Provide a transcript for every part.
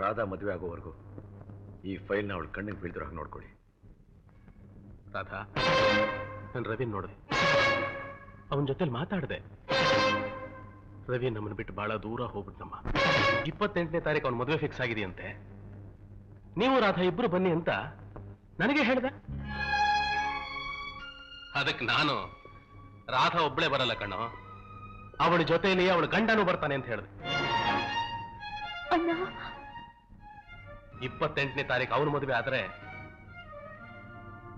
ರಾಧಾ ಮದುವೆ ಆಗೋವರೆಗೂ ಈ ಫೈಲ್ನ ಅವಳು ಕಣ್ಣಿಗೆ ಬೀಳ್ದಿರೋ ಹಾಗೆ ನೋಡ್ಕೊಳ್ಳಿ. ರಾಧಾ, ನಾನು ರವಿನ್ ನೋಡಿದೆ, ಅವನ ಜೊತೆಲಿ ಮಾತಾಡಿದೆ. ರವಿ ನಮ್ಮನ್ನು ಬಿಟ್ಟು ಬಹಳ ದೂರ ಹೋಗ್ಬಿಟ್ನಮ್ಮ. 28ನೇ ತಾರೀಕು ಅವನ ಮದುವೆ ಫಿಕ್ಸ್ ಆಗಿದೆಯಂತೆ. ನೀವು ರಾಧಾ ಇಬ್ರು ಬನ್ನಿ ಅಂತ ನನಗೆ ಹೇಳಿದೆ. ಅದಕ್ಕೆ ನಾನು ರಾಧಾ ಒಬ್ಬಳೇ ಬರಲ್ಲ ಕಣ್ಣೋ, ಅವಳ ಜೊತೆಯಲ್ಲಿ ಅವಳ ಗಂಡನೂ ಬರ್ತಾನೆ ಅಂತ ಹೇಳಿದೆ. 28ನೇ ತಾರೀಕು ಅವನ ಮದುವೆ ಆದ್ರೆ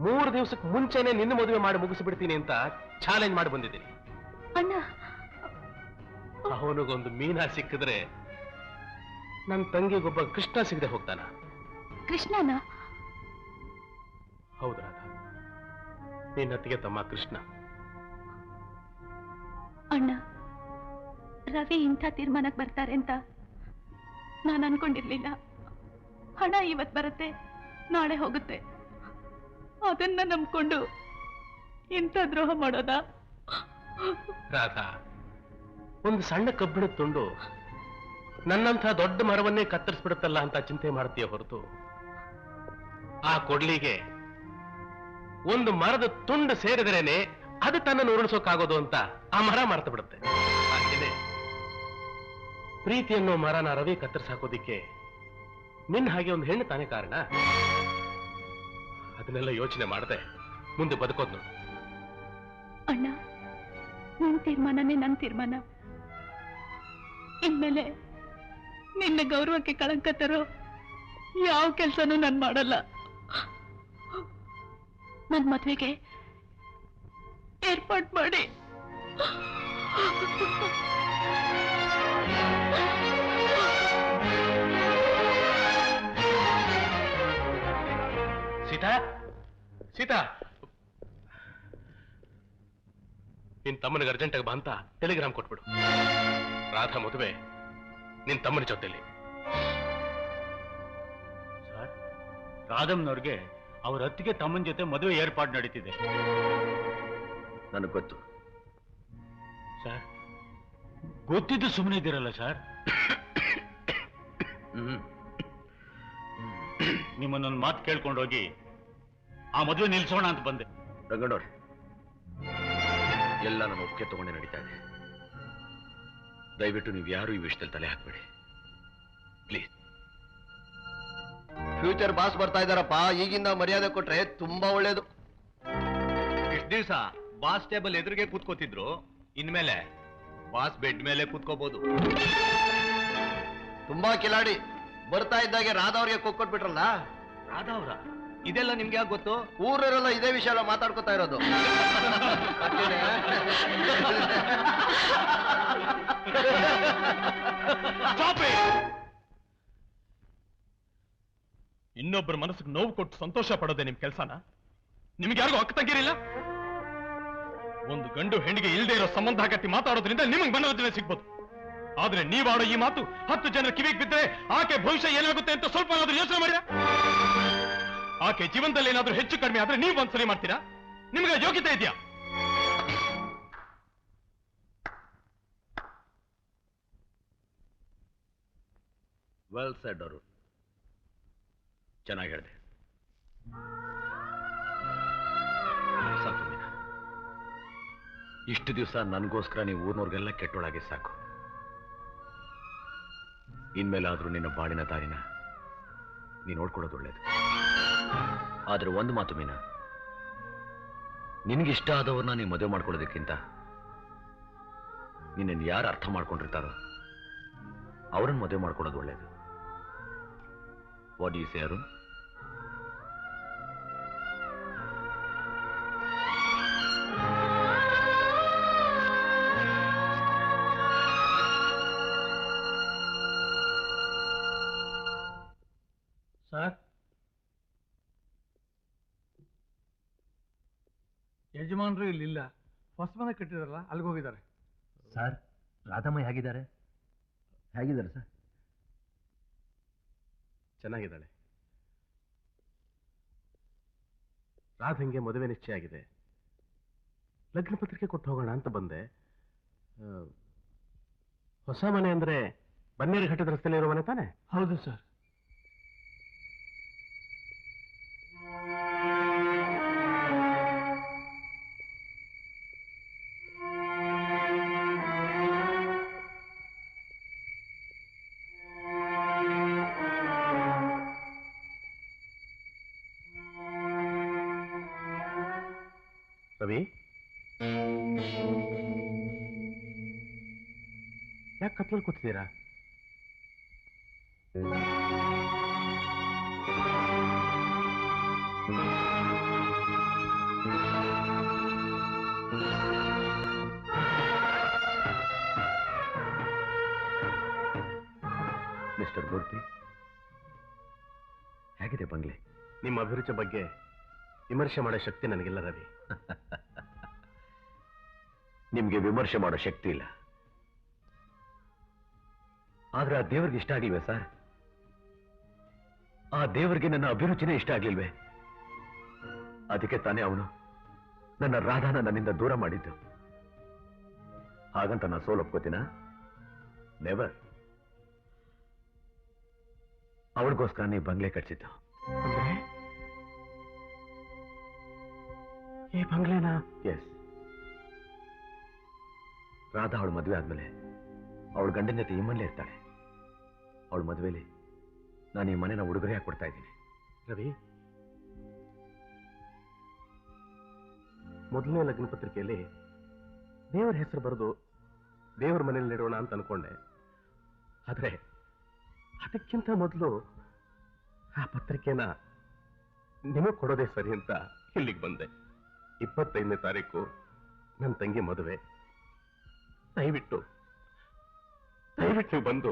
3 ದಿವಸಕ್ಕೆ ಮುಂಚೆನೆ ನಿನ್ನ ಮದುವೆ ಮಾಡಿ ಮುಗಿಸ್ಬಿಡ್ತೀನಿ ಅಂತ ಚಾಲೆಂಜ್ ಮಾಡಿ ಬಂದಿದ್ದೀನಿ. ಅವನಿಗೊಂದು ಮೀನಾ ಸಿಕ್ಕಿದ್ರೆ ನನ್ನ ತಂಗಿಗೊಬ್ಬ ಕೃಷ್ಣ ಸಿಗದೆ ಹೋಗ್ತಾನ. ಕೃಷ್ಣನ? ಹೌದು ರಾಧಾ, ನಿನ್ನತ್ತಿಗೆ ತಮ್ಮ ಕೃಷ್ಣ. ಅಣ್ಣ, ರವಿ ಇಂಥ ತೀರ್ಮಾನಕ್ಕೆ ಬರ್ತಾರೆ ಅಂತ ನಾನು ಅನ್ಕೊಂಡಿರ್ಲಿಲ್ಲ. ಹಣ ಇವತ್ತು ಬರುತ್ತೆ, ನಾಳೆ ಹೋಗುತ್ತೆ. ಅದನ್ನ ನಂಬ್ಕೊಂಡು ಇಂಥ ದ್ರೋಹ ಮಾಡೋದಾ? ರಾಧಾ, ಒಂದು ಸಣ್ಣ ಕಬ್ಬಿಣದ ತುಂಡು ನನ್ನಂಥ ದೊಡ್ಡ ಮರವನ್ನೇ ಕತ್ತರಿಸ್ಬಿಡುತ್ತಲ್ಲ ಅಂತ ಚಿಂತೆ ಮಾಡ್ತೀಯ ಹೊರತು, ಆ ಕೊಡ್ಲಿಗೆ ಒಂದು ಮರದ ತುಂಡು ಸೇರಿದ್ರೇನೆ ಅದು ತನ್ನನ್ನು ಉರುಳಿಸೋಕ್ಕಾಗೋದು ಅಂತ ಆ ಮರ ಮರ್ತು ಬಿಡುತ್ತೆ. ಹಾಗೇನೆ ಪ್ರೀತಿ ಅನ್ನೋ ಮರನ ರವಿ ಕತ್ತರಿಸಾಕೋದಿಕ್ಕೆ ನಿನ್ನ ಹಾಗೆ ಒಂದು ಹೆಣ್ಣು ತಾನೇ ಕಾರಣ. ಅದನ್ನೆಲ್ಲ ಯೋಚನೆ ಮಾಡದೆ ಮುಂದೆ ಬದುಕೋದು ನೋಡು. ಅಣ್ಣ, ನಿನ್ ತೀರ್ಮಾನನೇ ನನ್ನ ತೀರ್ಮಾನ. ಇನ್ಮೇಲೆ ನಿನ್ನ ಗೌರವಕ್ಕೆ ಕಳಂಕ ತರೋ ಯಾವ ಕೆಲಸನೂ ನಾನು ಮಾಡಲ್ಲ. ನನ್ನ ಮದುವೆಗೆ ಏರ್ಪಾಟ್ ಮಾಡಿ. ಸೀತಾ, ಸೀತಾ, ನಿನ್ ತಮ್ಮನಿಗೆ ಅರ್ಜೆಂಟಾಗಿ ಬಾ ಅಂತ ಟೆಲಿಗ್ರಾಮ್ ಕೊಟ್ಬಿಡು. ರಾಧಾ ಮದುವೆ ನಿನ್ ತಮ್ಮನ ಜೊತೆಲಿ. ಸರ್, ರಾಧಮ್ನವ್ರಿಗೆ ಅವ್ರ ಅತ್ತಿಗೆ ತಮ್ಮನ ಜೊತೆ ಮದುವೆ ಏರ್ಪಾಡು ನಡೀತಿದೆ. ನನಗೆ ಗೊತ್ತು ಸರ್. ಗೊತ್ತಿದ್ದು ಸುಮ್ಮನೆ ಇದ್ದೀರಲ್ಲ ಸರ್. ನಿಮ್ಮನ್ನೊಂದು ಮಾತು ಕೇಳ್ಕೊಂಡೋಗಿ ಆ ಮದುವೆ ನಿಲ್ಸೋಣ ಅಂತ ಬಂದೆ. ರಂಗಣ್ಣವ್ರೆ, ಎಲ್ಲ ನನ್ನ ಒಪ್ಪಿಗೆ ತಗೊಂಡೆ ನಡೀತಾ ಇದೆ. ದಯವಿಟ್ಟು ನೀವು ಯಾರು ಈ ವಿಷಯದಲ್ಲಿ ತಲೆ ಹಾಕ್ಬೇಡಿ ಪ್ಲೀಸ್. ಫ್ಯೂಚರ್ ಬಾಸ್ ಬರ್ತಾ ಇದ್ದಾರಪ್ಪ, ಈಗಿಂದ ಮರ್ಯಾದೆ ಕೊಟ್ರೆ ತುಂಬಾ ಒಳ್ಳೇದು. ಇಷ್ಟು ದಿವಸ ಬಾಸ್ ಟೇಬಲ್ ಎದುರಿಗೆ ಕೂತ್ಕೋತಿದ್ರು, ಇನ್ಮೇಲೆ ಬಾಸ್ ಬೆಡ್ ಮೇಲೆ ಕೂತ್ಕೋಬಹುದು. ತುಂಬಾ ಕಿಲಾಡಿ. ಬರ್ತಾ ಇದ್ದಾಗೆ ರಾಧಾ ಅವ್ರಿಗೆ ಕೊಟ್ಬಿಟ್ರಲ್ಲ. ರಾಧಾ ಅವರ ಇದೆಲ್ಲ ನಿಮ್ಗೆ ಯಾಕೆ ಗೊತ್ತು? ಊರರೆಲ್ಲ ಇದೇ ವಿಷಯ ಎಲ್ಲ ಮಾತಾಡ್ಕೊತಾ ಇರೋದು. ಇನ್ನೊಬ್ಬರ ಮನಸ್ಸಿಗೆ ನೋವು ಕೊಟ್ಟು ಸಂತೋಷ ಪಡೋದೆ ನಿಮ್ ಕೆಲಸನ? ನಿಮ್ಗೆ ಯಾರಿಗೂ ಹಕ್ಕು ತಂಗಿರಿಲ್ಲ? ಒಂದು ಗಂಡು ಹೆಣ್ಣಿಗೆ ಇಲ್ಲದೆ ಇರೋ ಸಂಬಂಧ ಕಟ್ಟಿ ಮಾತಾಡೋದ್ರಿಂದ ನಿಮಗೆ ಮನೋರಂಜನೆ ಸಿಗ್ಬೋದು. ಆದ್ರೆ ನೀವಾಡೋ ಈ ಮಾತು 10 ಜನರ ಕಿವಿಗೆ ಬಿದ್ದರೆ ಆಕೆ ಭವಿಷ್ಯ ಏನಾಗುತ್ತೆ ಅಂತ ಸ್ವಲ್ಪ ಏನಾದ್ರೂ ಯೋಚನೆ ಮಾಡಿರಾ? ಆಕೆ ಜೀವನದಲ್ಲಿ ಏನಾದ್ರೂ ಹೆಚ್ಚು ಕಡಿಮೆ ಆದ್ರೆ ನೀವು ಒಂದ್ಸರಿ ಮಾಡ್ತೀರಾ? ನಿಮ್ಗೆ ಯೋಗ್ಯತೆ ಇದೆಯಾ? ವೆಲ್ ಸೆಡ್ ಅವರು, ಚೆನ್ನಾಗಿ ಹೇಳಿದೆ. ಸಾಕು ಮೀನಾ, ಇಷ್ಟು ದಿವಸ ನನಗೋಸ್ಕರ ನೀವು ಊರ್ನವ್ರಿಗೆಲ್ಲ ಕೆಟ್ಟೊಳಗೆ ಸಾಕು. ಇನ್ಮೇಲಾದ್ರೂ ನಿನ್ನ ಬಾಳಿನ ದಾರಿನ ನೀ ನೋಡ್ಕೊಳ್ಳೋದು ಒಳ್ಳೇದು. ಆದ್ರೆ ಒಂದು ಮಾತು ಮೀನಾ, ನಿನ್ಗಿಷ್ಟ ಆದವ್ರನ್ನ ನೀ ಮದುವೆ ಮಾಡ್ಕೊಳ್ಳೋದಕ್ಕಿಂತ ನಿನ್ನನ್ನು ಯಾರು ಅರ್ಥ ಮಾಡ್ಕೊಂಡಿರ್ತಾರೋ ಅವ್ರನ್ನ ಮದುವೆ ಮಾಡ್ಕೊಳ್ಳೋದು ಒಳ್ಳೇದು. What you say Arun? Sir, ಯಜಮಾನರು ಇಲ್ಲಿಲ್ಲ. ಹೊಸ ಮನೆ ಕಟ್ಟಿದಾರಲ್ಲ, ಅಲ್ಲಿಗೆ ಹೋಗಿದ್ದಾರೆ. ಸರ್, ರಾಧಮ್ಮ ಹೇಗಿದ್ದಾರೆ? ಹೇಗಿದ್ದಾರೆ ಸರ್? ಚೆನ್ನಾಗಿದ್ದಾಳೆ. ರಾಧಂಗೆ ಮದುವೆ ನಿಶ್ಚಯ ಆಗಿದೆ. ಲಗ್ನ ಪತ್ರಿಕೆ ಕೊಟ್ಟು ಹೋಗೋಣ ಅಂತ ಬಂದೆ. ಹೊಸ ಮನೆ ಅಂದ್ರೆ ಬನ್ನೇರು ಘಟ್ಟದ ರಸ್ತೆಯಲ್ಲಿ ಇರೋ ಮನೆ ತಾನೆ? ಹೌದು ಸರ್. ರವಿ, ಯಾಕೆ ಕತ್ಲಲ್ಲಿ ಕೂತಿದ್ದೀರಾ? ಮಿಸ್ಟರ್ ಮೂರ್ತಿ, ಹೇಗಿದೆ ಬಂಗ್ಲೆ? ನಿಮ್ಮ ಅಭಿರುಚಿ ಬಗ್ಗೆ ವಿಮರ್ಶೆ ಮಾಡೋ ಶಕ್ತಿ ನನಗಿಲ್ಲ ರವಿ. ನಿಮ್ಗೆ ವಿಮರ್ಶೆ ಮಾಡೋ ಶಕ್ತಿ ಇಲ್ಲ, ಆದ್ರೆ ಆ ದೇವರಿಗೆ ಇಷ್ಟ ಆಗಿಲ್ವೇ ಸರ್? ಆ ದೇವರಿಗೆ ನನ್ನ ಅಭಿರುಚಿನೇ ಇಷ್ಟ ಆಗ್ಲಿಲ್ವೇ? ಅದಕ್ಕೆ ತಾನೇ ಅವನು ನನ್ನ ರಾಧಾನ ನನ್ನಿಂದ ದೂರ ಮಾಡಿದ್ದು. ಹಾಗಂತ ನಾನು ಸೋಲೊಪ್ಕೋತೀನ? ನೆವರ್. ಅವಳಿಗೋಸ್ಕರ ನೀ ಬಂಗ್ಲೆ ಕಟ್ಸಿದ್ದು. ಅಂದ್ರೆ ಈ ಬಂಗ್ಲೆನಾ? ಎಸ್. ರಾಧಾ ಅವಳ ಮದುವೆ ಆದ್ಮೇಲೆ ಅವಳ ಗಂಡನ ಜೊತೆ ಈ ಮನೇಲೇ ಇರ್ತಾಳೆ. ಅವಳ ಮದುವೆಲಿ ನಾನು ಈ ಮನೆನ ಉಡುಗೊರೆಯಾಗಿ ಕೊಡ್ತಾ ಇದ್ದೀನಿ. ರವಿ, ಮೊದಲನೇ ಲಗ್ನ ಪತ್ರಿಕೆಯಲ್ಲಿ ದೇವರ ಹೆಸರು ಬರೆದು ದೇವರ ಮನೆಯಲ್ಲಿ ಇಡೋಣ ಅಂತ ಅನ್ಕೊಂಡೆ. ಆದ್ರೆ ಅದಕ್ಕಿಂತ ಮೊದಲು ಆ ಪತ್ರಿಕೆನ ನಿಮಗೆ ಕೊಡೋದೇ ಸರಿ ಅಂತ ಇಲ್ಲಿಗೆ ಬಂದೆ. 25ನೇ ತಾರೀಕು ನನ್ನ ತಂಗಿ ಮದುವೆ. ದಯವಿಟ್ಟು ನೀವು ಬಂದು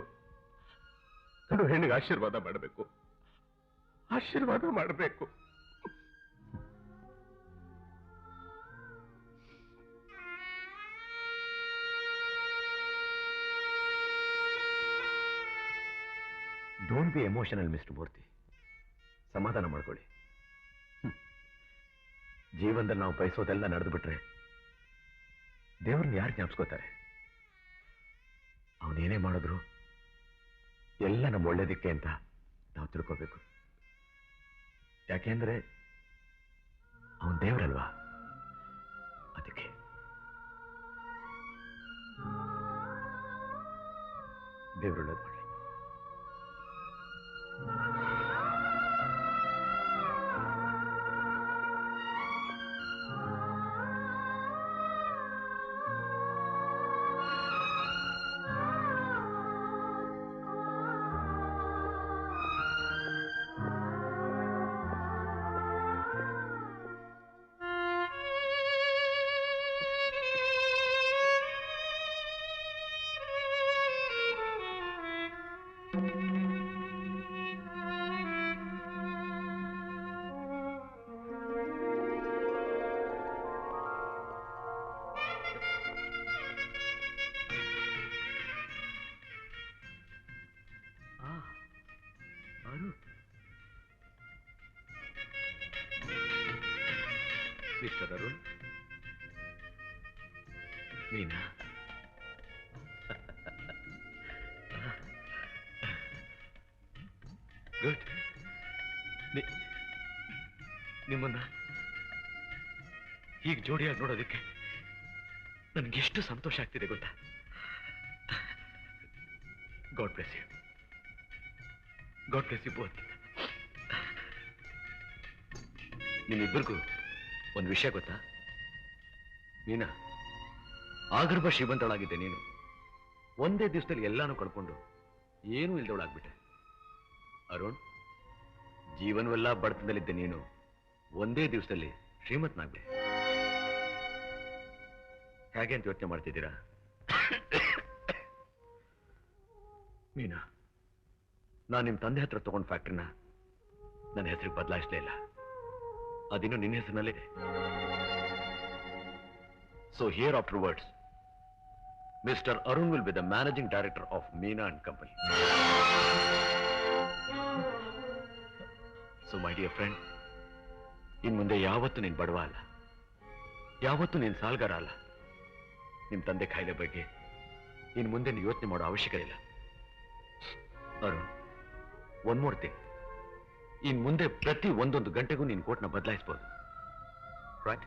ಗಂಡು ಹೆಣ್ಣಿಗೆ ಆಶೀರ್ವಾದ ಮಾಡಬೇಕು. ಡೋಂಟ್ ಬಿ ಎಮೋಷನಲ್ ಮಿಸ್ಟರ್ ಮೂರ್ತಿ. ಸಮಾಧಾನ ಮಾಡ್ಕೊಳ್ಳಿ. ಜೀವನದಲ್ಲಿ ನಾವು ಬಯಸೋದೆಲ್ಲ ನಡೆದು ಬಿಟ್ರೆ ದೇವ್ರನ್ನ ಯಾರು ಜ್ಞಾಪಿಸ್ಕೋತಾರೆ? ಅವನೇನೇ ಮಾಡಿದ್ರು ಎಲ್ಲ ನಮ್ಮ ಒಳ್ಳೇದಕ್ಕೆ ಅಂತ ನಾವು ತಿಳ್ಕೋಬೇಕು. ಯಾಕೆಂದ್ರೆ ಅವನ್ ದೇವರಲ್ವಾ? ಅದಕ್ಕೆ ದೇವರೊಳ್ಳೇದು ಮಾಡಲಿ. Mister Arun, Meena, good. ನಿಮ್ಮನ್ನ ಈಗ ಜೋಡಿಯಾಗಿ ನೋಡೋದಕ್ಕೆ ನನಗೆಷ್ಟು ಸಂತೋಷ ಆಗ್ತಿದೆ ಗೊತ್ತಾ? God bless you. God bless you both. ನಿಮ್ಮಿಬ್ಬರಿಗೂ ಒಂದು ವಿಷಯ ಗೊತ್ತಾ? ಮೀನಾ, ಆಗರ್ಭ ಶ್ರೀಮಂತಳಾಗಿದ್ದೆ ನೀನು ಒಂದೇ ದಿವಸದಲ್ಲಿ ಎಲ್ಲಾನು ಕಳ್ಕೊಂಡು ಏನೂ ಇಲ್ದವಳಾಗ್ಬಿಟ್ಟೆ. ಅರುಣ್, ಜೀವನವೆಲ್ಲ ಬಡತನದಲ್ಲಿದ್ದೆ ನೀನು ಒಂದೇ ದಿವಸದಲ್ಲಿ ಶ್ರೀಮಂತನಾಗ್ಬಿಟ್ಟೆ. ಹೇಗೆ ಅಂತ ಯೋಚನೆ ಮಾಡ್ತಿದ್ದೀರಾ? ಮೀನಾ, ನಾನು ನಿಮ್ಮ ತಂದೆ ಹತ್ರ ತಗೊಂಡ್ ಫ್ಯಾಕ್ಟ್ರಿನ ನನ್ನ ಹೆಸರಿಗೆ ಬದಲಾಯಿಸಲೇ ಇಲ್ಲ. ಅದಿನ್ನು ನಿನ್ನ ಹೆಸರಿನಲ್ಲಿದೆ. So here afterwards mister Arun will be the managing director of Meena and company. So my dear friend, ಇನ್ ಮುಂದೆ ಯಾವತ್ತೂ ನೀನು ಬಡವ ಅಲ್ಲ, ಯಾವತ್ತೂ ನೀನು ಸಾಲ್ಗಾರ ಅಲ್ಲ. ನಿಮ್ಮ ತಂದೆ ಕಾಯಿಲೆ ಬಗ್ಗೆ ಇನ್ ಮುಂದೆ ನೀವು ಯೋಚನೆ ಮಾಡೋ ಅವಶ್ಯಕತೆ ಇಲ್ಲ. ಅರುಣ್, ಒನ್ ಮೋರ್ ಥಿಂಗ್, ಇನ್ ಮುಂದೆ ಪ್ರತಿ ಒಂದೊಂದು ಗಂಟೆಗೂ ನೀನು ಕೋಟ್ನ ಬದಲಾಯಿಸಬಹುದು. ರೈಟ್?